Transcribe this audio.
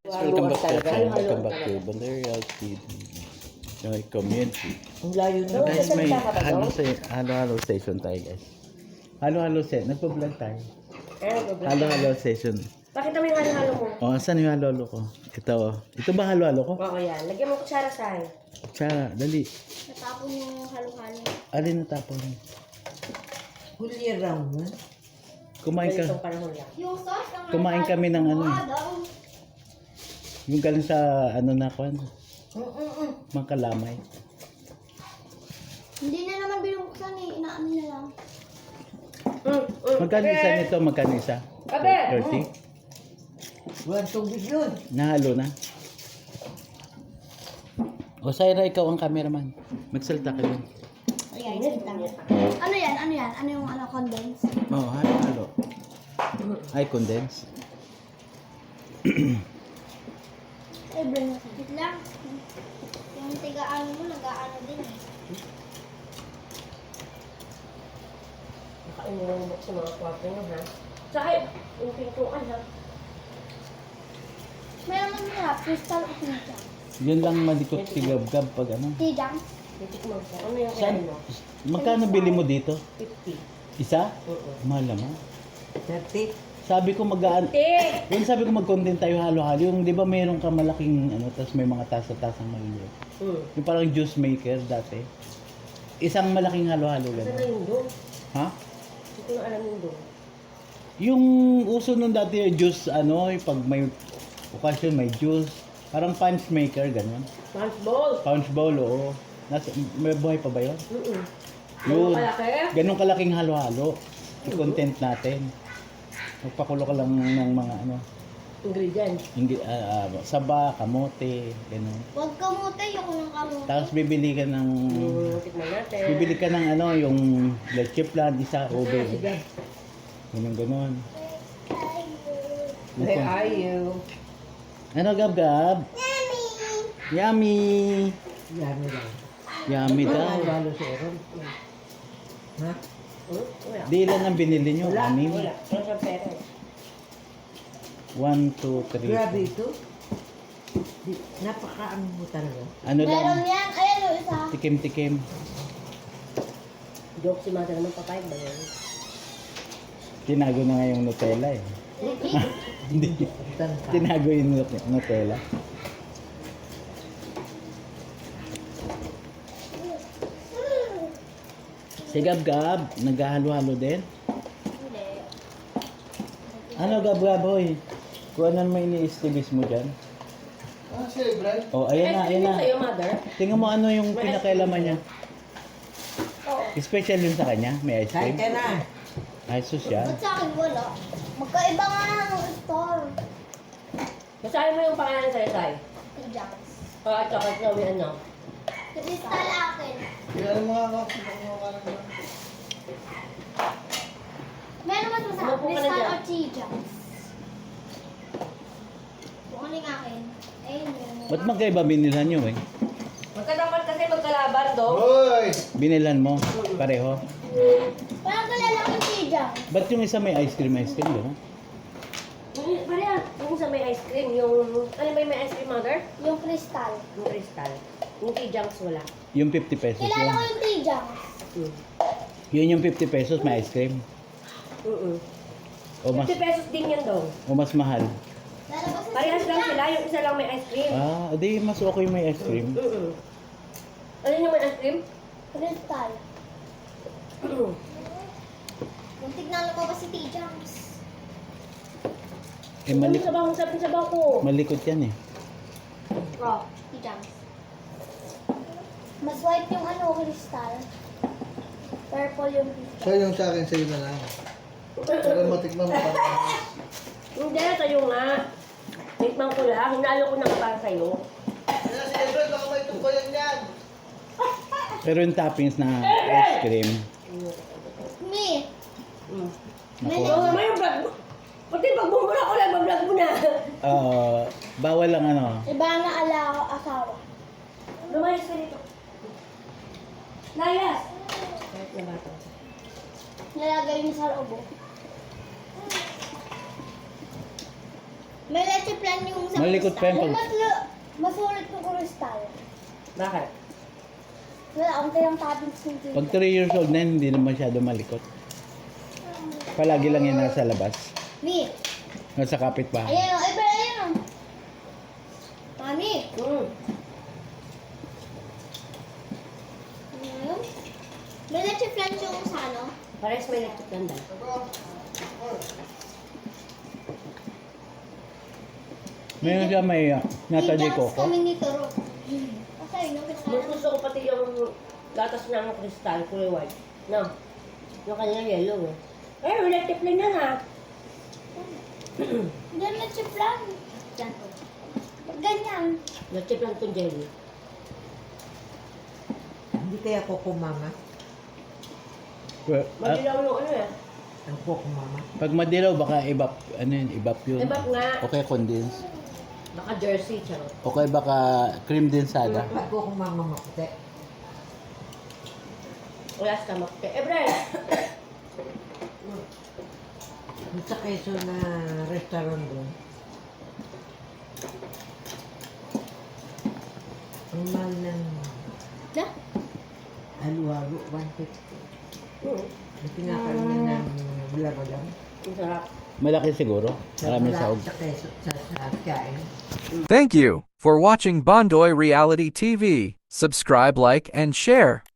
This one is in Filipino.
Welcome back to welcome back to Bandera TV. Joy Community. Ang layo na. Guys, may halo-halo session tayo, guys. Halo-halo set. Nagpa-vlog tayo. Halo-halo session. Pakita mo yung halo-halo mo. Oh, saan yung halo-halo ko? Ito, oh. Ito ba halo-halo ko? Oo, yan. Lagyan mo kutsara sa akin. Tsara, dali. Natapon yung halo-halo. Alin na tapon? Huli round na. Kumain ka. Ganitong panahon lang. Yung sauce ng Kumain kami ng ano eh. Yung galing sa ano na kwan. Mga kalamay. Hindi na naman binubuksan eh. Inaano na lang. Magkano isa nito? Magkano isa? Kabe! 30? Walang tubig yun. Nahalo na. O, Syra, ikaw ang cameraman. Magsalita ka din. Ayan, salita. Ano yan? Ano yan? Ano yung condense? Oo, halo-halo. Ay, condense. Ay, bring mo. Wait lang. Yung tiga-ano mo, nag-aano din eh. Nakain mo lang sa mga kwarto nyo, ha? Sakit! Yung pintuan, ha? Meron mo nila, crystal of Tijang. Yun lang malikot si Gab-Gab pag ano. Tijang? Titikman ko. Ano yung Saan? kain mo? Magkano bili mo dito? 50. Isa? Oo. Mahal naman. 30. Sabi ko mag-aan. Tik! Yun sabi ko mag-content tayo halo-halo. Yung di ba mayroon ka malaking ano, tapos may mga tasa-tasang maliit. Yung parang juice maker dati. Isang malaking halo-halo Saan na gano'n. yung doon? Ha? Hindi ko na alam yung doon. Yung uso nun dati yung juice, ano, yung pag may occasion may juice. Parang punch maker, gano'n. Punch bowl! Punch bowl, oo. May buhay pa ba yun? Ganun kalaki? Ganun kalaking halo-halo. I-content natin. Magpakulo ka lang ng mga ano, Ingredients. saba, kamote, gano'n. Huwag kamote, yung ng kamote. Tapos bibili ka ng Tikman natin. bibili ka ng ano, yung leche flan, isa, ube. Sige. Ganun. Where are you? Ano, Gab-Gab? Yummy! Yummy lang. Yummy daw. Halo sa eron. Ha? Wala. Di ilan ang binili nyo? Wala. Anim? Wala. Wala siyang pera. 1, 2, 3. Grabe ito. Napaka-ano mo talaga. Ano Meron lang? yan. Ayan o, isa. Tikim-tikim. Joke si Mother naman, papayag ba yun? Tinago na nga yung Nutella eh. Hindi. Tanta. Tinago yung Nutella. Si Gab-Gab, naghahalo-halo din. Hindi. Ano, Gab-Gab, hoy? Kung ano may ini-estilis mo dyan? Oh, ayan na, ayan na. Sa'yo, Mother? Tingnan mo ano yung pinakailaman niya. Oo. Special yun sa kanya? May ice Kain cream? ka na. Ay, sus yan. Ba't sa akin wala? Magkaiba nga ng store. Basahin mo yung pangalan sa Isay. Tijang. At saka sa may ano. Crystal akin. Meron mas masarap. Ano po ka na Crystal dyan? or Tijang? Kung ano yung akin. Ayun yun. Ba't magkaiba binilan nyo eh? Magkadapat kasi magkalaban, do. Binilan mo? Pareho? Parang kalala ko yung Tijang. Ba't yung isa may ice cream, gano'n? Pareha, yung sa may ice cream, yung... Ano ba yung may ice cream, Mother? Yung crystal. Yung crystal. Yung T-Junks wala. Yung 50 pesos Kilala ko yun. yung Tijang. Yun yung 50 pesos, may ice cream. O 50 pesos din yan, do. mas mahal. Lalabas na Parehas lang sila, yung isa lang may ice cream. Ah, di mas okay may ice cream. Ano yung may ice cream? Crystal. Kung tignan ko ba si Tijang? Eh, Ano sabaw, ang sarap ng sabaw ko. malikot yan eh. Oh, Tijang. Mas white yung ano, crystal. Purple yung crystal. So yung sa akin sa'yo na lang. Para matikman mo para. Hindi, sa'yo nga. Tikman ko lang, hinalo ko na para sa'yo. Kaya si Edward, baka may tukoyan yan. Pero yung toppings na ice cream, Me. naku, Oo, may vlog mo. Pati pag bumura ko lang, mag-vlog mo na. bawal lang ano. Iba na ala asawa. Lumayas ka dito. Layas! Kahit na bata. Nilagay niya sa loob. May leche plan yan yung sa Malikot pa yan pag- Masulit yung kristal. Bakit? Wala akong kayang toppings ng tita. Pag 3 years old na yan, hindi na masyado malikot. Palagi lang yan nasa labas. Mi, Nasa kapitbahay. ayan o, ayan o. Mami, ano? May leche flan yung sa ano? Pares may electric ganda. Meron siya may nata de May coco. kami nito, Ro. Okay, no? Mas gusto ko pati yung gatas ng kristal, kulay white. No? Yung kanya yellow eh. Eh, electric lang yan ha. Diyan leche flan. Diyan po. Pag ganyan. Electric lang itong jelly. Hindi kaya ko kumama. Madilaw yung ano eh. Ang ko kumama. Pag madilaw, baka ibap, ano yun, ibap yun. Ibap nga. Okay, condense. Baka jersey, charot. Okay, baka cream densada. Pag ko kumama makuti. Wala sa kamakte. Eh, Bray! Sa Quezon na restaurant doon. Ang mahal ng Da? halo-halo, 150. Ang pinakain niya ng bulabalang. Ang sarap. Malaki siguro. Maraming sahog. Sa Quezon, sa kain. Thank you for watching Bondoy Reality TV. Subscribe, like, and share.